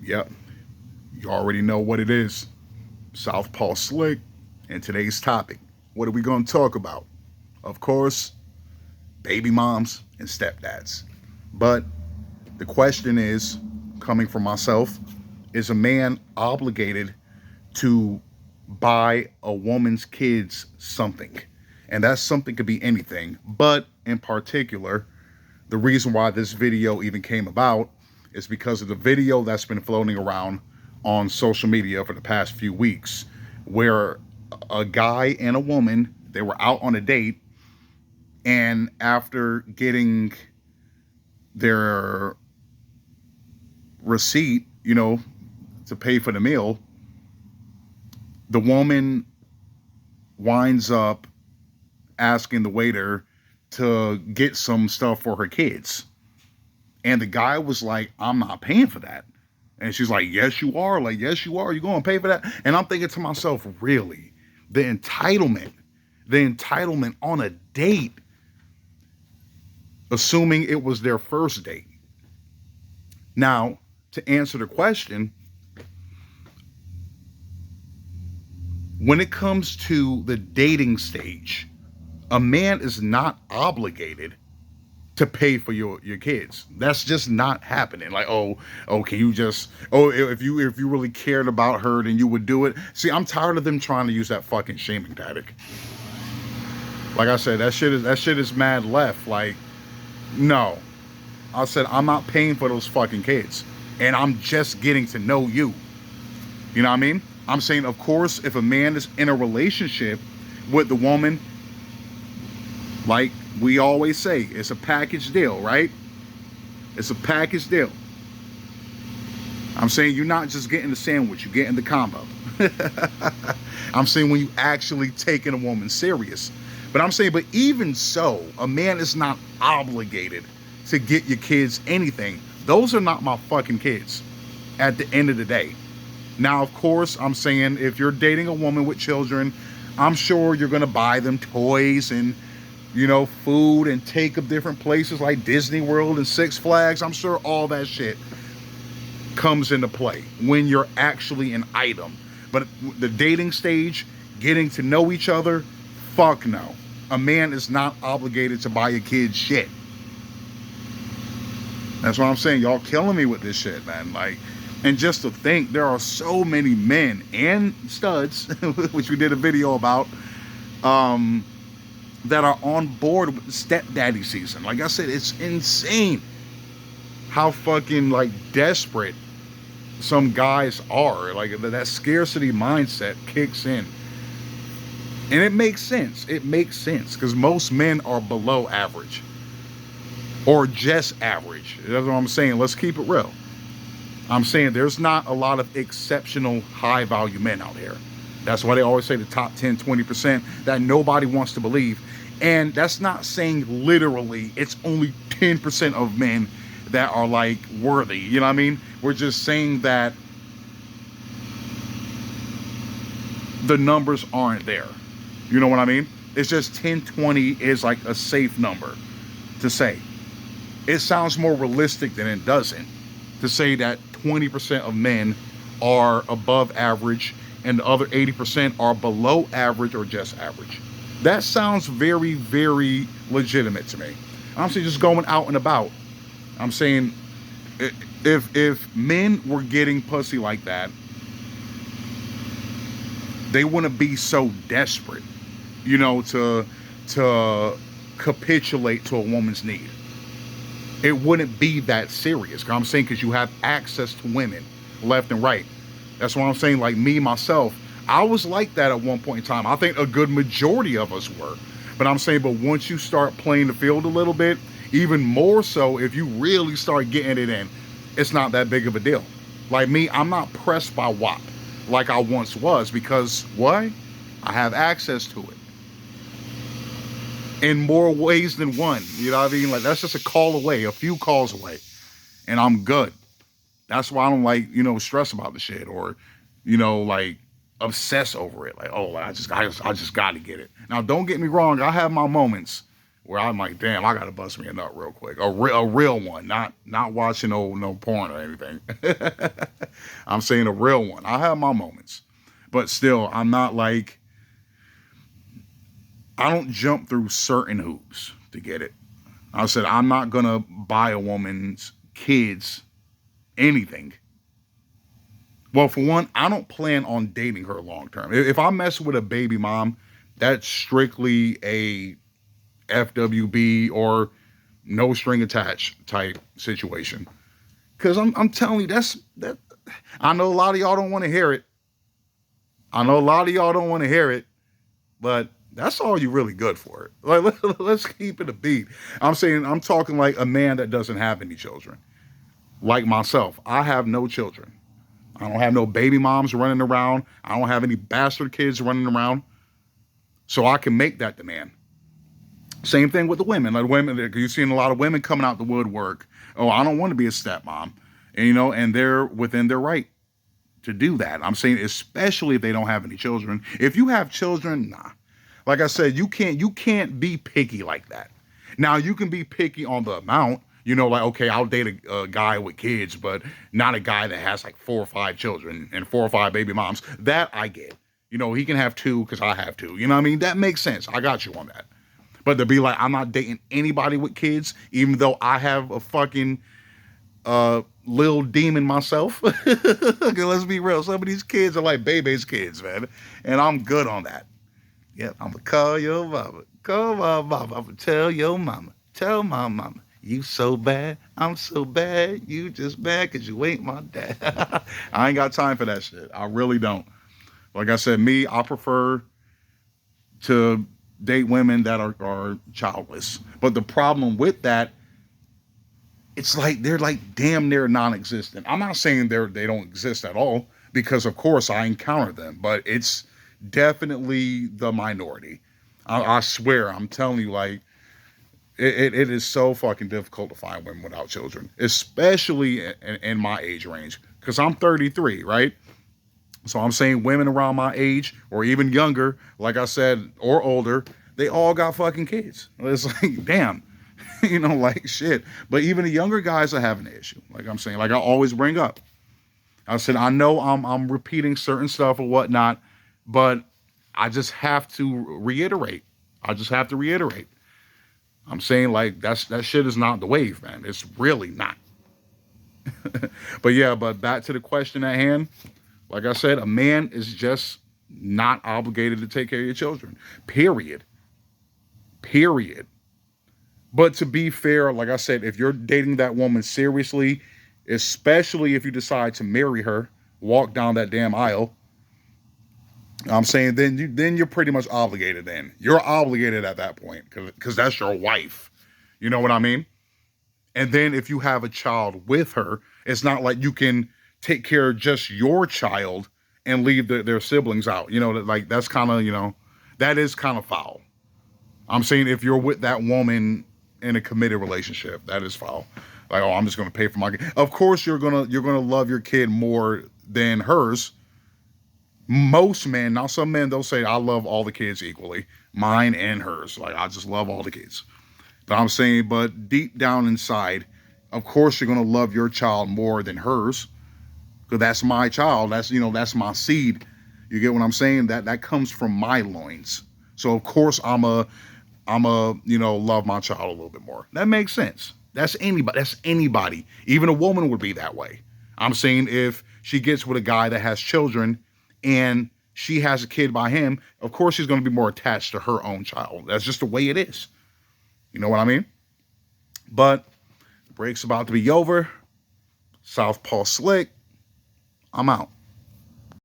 Yep, you already know what it is. Southpaw Slick, and today's topic. What are we going to talk about? Of course, baby moms and stepdads. But the question is, coming from myself, is a man obligated to buy a woman's kids something? And that something could be anything. But in particular, the reason why this video even came about is because of the video that's been floating around on social media for the past few weeks, where a guy and a woman, they were out on a date, and after getting their receipt, to pay for the meal, the woman winds up asking the waiter to get some stuff for her kids. And the guy was like, I'm not paying for that. And she's like, yes, you are. Like, yes, you are. You going to pay for that? And I'm thinking to myself, really? The entitlement on a date, assuming it was their first date. Now, to answer the question, when it comes to the dating stage, a man is not obligated to pay for your kids. That's just not happening. Like, can you just, if you really cared about her, then you would do it. See, I'm tired of them trying to use that fucking shaming tactic. Like I said, that shit is mad left. Like, no. I said, I'm not paying for those fucking kids. And I'm just getting to know you. You know what I mean? I'm saying, of course, if a man is in a relationship with the woman, like we always say, it's a package deal, right? It's a package deal. I'm saying you're not just getting the sandwich, you're getting the combo. I'm saying when you actually taking a woman serious. But I'm saying, but even so, a man is not obligated to get your kids anything. Those are not my fucking kids at the end of the day. Now, of course, I'm saying if you're dating a woman with children, I'm sure you're going to buy them toys and, food and take them different places like Disney World and Six Flags. I'm sure all that shit comes into play when you're actually an item. But the dating stage, getting to know each other, fuck no. A man is not obligated to buy a kid shit. That's what I'm saying. Y'all killing me with this shit, man. Like, and just to think, there are so many men and studs, which we did a video about, that are on board with the stepdaddy season. Like I said, it's insane how fucking like desperate some guys are. Like that scarcity mindset kicks in. And it makes sense. It makes sense because most men are below average or just average. That's what I'm saying. Let's keep it real. I'm saying there's not a lot of exceptional high value men out here. That's why they always say the top 10, 20% that nobody wants to believe. And that's not saying literally it's only 10% of men that are like worthy. You know what I mean? We're just saying that the numbers aren't there. You know what I mean? It's just 10, 20 is like a safe number to say. It sounds more realistic than it doesn't to say that 20% of men are above average and the other 80% are below average or just average. That sounds very, very legitimate to me. I'm saying just going out and about. I'm saying if men were getting pussy like that, they wouldn't be so desperate, to capitulate to a woman's need. It wouldn't be that serious. I'm saying because you have access to women left and right. That's what I'm saying. Like me, myself, I was like that at one point in time. I think a good majority of us were. But I'm saying, but once you start playing the field a little bit, even more so if you really start getting it in, it's not that big of a deal. Like me, I'm not pressed by WAP like I once was because, why? I have access to it. In more ways than one. You know what I mean? Like that's just a call away, a few calls away. And I'm good. That's why I don't like, stress about the shit or, like obsess over it. Like, I just got to get it. Now, don't get me wrong. I have my moments where I'm like, damn, I gotta bust me a nut real quick. A real one, not watching no porn or anything. I'm saying a real one. I have my moments, but still, I'm not like, I don't jump through certain hoops to get it. I said I'm not gonna buy a woman's kids anything. Well, for one, I don't plan on dating her long term. If I mess with a baby mom, that's strictly a FWB or no string attached type situation. Cause I'm telling you, that. I know a lot of y'all don't want to hear it. I know a lot of y'all don't want to hear it, but that's all you really good for it. Like, let's keep it a beat. I'm talking like a man that doesn't have any children. Like myself, I have no children. I don't have no baby moms running around. I don't have any bastard kids running around. So I can make that demand. Same thing with the women. Like women, you've seen a lot of women coming out the woodwork. Oh, I don't want to be a stepmom. And they're within their right to do that. I'm saying, especially if they don't have any children. If you have children, nah. Like I said, you can't be picky like that. Now you can be picky on the amount. Like, okay, I'll date a guy with kids, but not a guy that has like 4 or 5 children and 4 or 5 baby moms. That I get. He can have 2 because I have 2. You know what I mean? That makes sense. I got you on that. But to be like, I'm not dating anybody with kids, even though I have a fucking little demon myself. Okay, let's be real. Some of these kids are like baby's kids, man. And I'm good on that. Yep, I'm going to call your mama. Call my mama. I'm going to tell your mama. Tell my mama. You so bad, I'm so bad, you just mad because you ain't my dad. I ain't got time for that shit. I really don't. Like I said, I prefer to date women that are childless. But the problem with that, it's like they're like damn near non-existent. I'm not saying they don't exist at all, because of course I encounter them, but it's definitely the minority. I swear, I'm telling you, like, it is so fucking difficult to find women without children, especially in my age range, because I'm 33, right? So I'm saying women around my age or even younger, like I said, or older, they all got fucking kids. It's like, damn, like shit. But even the younger guys are having an issue. Like I'm saying, like I always bring up. I said, I know I'm repeating certain stuff or whatnot, but I just have to reiterate. I'm saying, like, that shit is not the wave, man. It's really not. But back to the question at hand. Like I said, a man is just not obligated to take care of your children. Period. But to be fair, like I said, if you're dating that woman seriously, especially if you decide to marry her, walk down that damn aisle, I'm saying then you're pretty much obligated then. You're obligated at that point because that's your wife. You know what I mean? And then if you have a child with her, it's not like you can take care of just your child and leave their siblings out. Like that's kind of, that is kind of foul. I'm saying if you're with that woman in a committed relationship, that is foul. Like, oh, I'm just going to pay for my kid. Of course you're going to love your kid more than hers. Most men, now some men, they'll say, I love all the kids equally, mine and hers. Like, I just love all the kids. But I'm saying, but deep down inside, of course you're going to love your child more than hers, because that's my child. That's my seed. You get what I'm saying? That comes from my loins. So of course I'm a love my child a little bit more. That makes sense. That's anybody. Even a woman would be that way. I'm saying if she gets with a guy that has children and she has a kid by him, of course she's going to be more attached to her own child. That's just the way it is. You know what I mean? But the break's about to be over. Southpaw slick. I'm out.